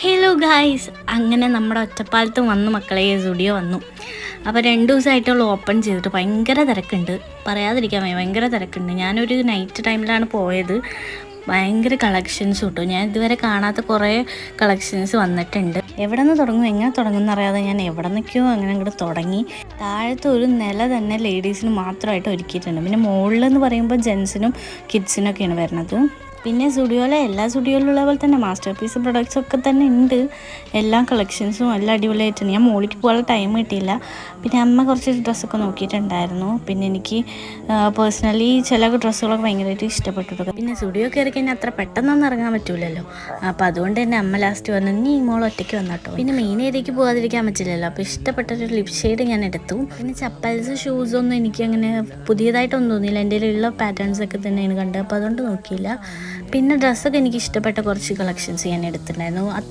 Hello guys, അങ്ങനെ നമ്മുടെ ഒറ്റപ്പാലത്ത് വന്നു മക്കളെ. സ്റ്റുഡിയോ വന്നു. അപ്പോൾ 2 ദിവസമായിട്ടുള്ള ഓപ്പൺ ചെയ്തിട്ട് ഭയങ്കര തിരക്കുണ്ട്, പറയാതിരിക്കാൻ വയ്യ. ഭയങ്കര തിരക്കുണ്ട്. ഞാനൊരു നൈറ്റ് ടൈമിലാണ് പോയത്. ഭയങ്കര കളക്ഷൻസ് കിട്ടും. ഞാൻ ഇതുവരെ കാണാത്ത കുറേ കളക്ഷൻസ് വന്നിട്ടുണ്ട്. എവിടെ നിന്ന് തുടങ്ങും, എങ്ങനെ തുടങ്ങും എന്നറിയാതെ ഞാൻ എവിടെ നിൽക്കുമോ അങ്ങനെ അങ്ങോട്ട് തുടങ്ങി. താഴത്തെ ഒരു നില തന്നെ ലേഡീസിന് മാത്രമായിട്ട് ഒരുക്കിയിട്ടുണ്ട്. പിന്നെ മുകളിലെന്ന് പറയുമ്പോൾ ജെൻസിനും കിഡ്സിനൊക്കെയാണ് വരുന്നത്. പിന്നെ സ്റ്റുഡിയോയിലെ എല്ലാ സ്റ്റുഡിയോയിലുള്ള പോലെ തന്നെ മാസ്റ്റർ പീസ് പ്രൊഡക്ട്സ് ഒക്കെ തന്നെ ഉണ്ട്. എല്ലാ കളക്ഷൻസും എല്ലാം അടിപൊളിയായിട്ടുണ്ട്. ഞാൻ മോളിക്ക് പോകാനുള്ള ടൈം കിട്ടിയില്ല. പിന്നെ അമ്മ കുറച്ച് ഡ്രസ്സൊക്കെ നോക്കിയിട്ടുണ്ടായിരുന്നു. പിന്നെ എനിക്ക് പേഴ്സണലി ചില ഡ്രസ്സുകളൊക്കെ ഭയങ്കരമായിട്ട് ഇഷ്ടപ്പെട്ടു. പിന്നെ സ്റ്റുഡിയോ കയറി കഴിഞ്ഞാൽ അത്ര പെട്ടെന്നൊന്നും ഇറങ്ങാൻ പറ്റില്ലല്ലോ. അപ്പോൾ അതുകൊണ്ട് തന്നെ അമ്മ ലാസ്റ്റ് പറഞ്ഞു, നീ മോൾ ഒറ്റയ്ക്ക് വന്നോട്ടോ. പിന്നെ മെയിൻ ഏരിയയ്ക്ക് പോകാതിരിക്കാൻ പറ്റില്ലല്ലോ. അപ്പോൾ ഇഷ്ടപ്പെട്ടൊരു ലിപ് ഷെയ്ഡ് ഞാൻ എടുത്തു. പിന്നെ ചപ്പൽസ് ഷൂസൊന്നും എനിക്ക് അങ്ങനെ പുതിയതായിട്ടൊന്നും തോന്നിയില്ല. എൻ്റെ കയ്യിലുള്ള പാറ്റേൺസ് ഒക്കെ തന്നെയാണ് കണ്ടത്. അപ്പോൾ അതുകൊണ്ട് നോക്കിയില്ല. പിന്നെ ഡ്രസ്സൊക്കെ എനിക്ക് ഇഷ്ടപ്പെട്ട കുറച്ച് കളക്ഷൻസ് ഞാൻ എടുത്തിട്ടുണ്ടായിരുന്നു.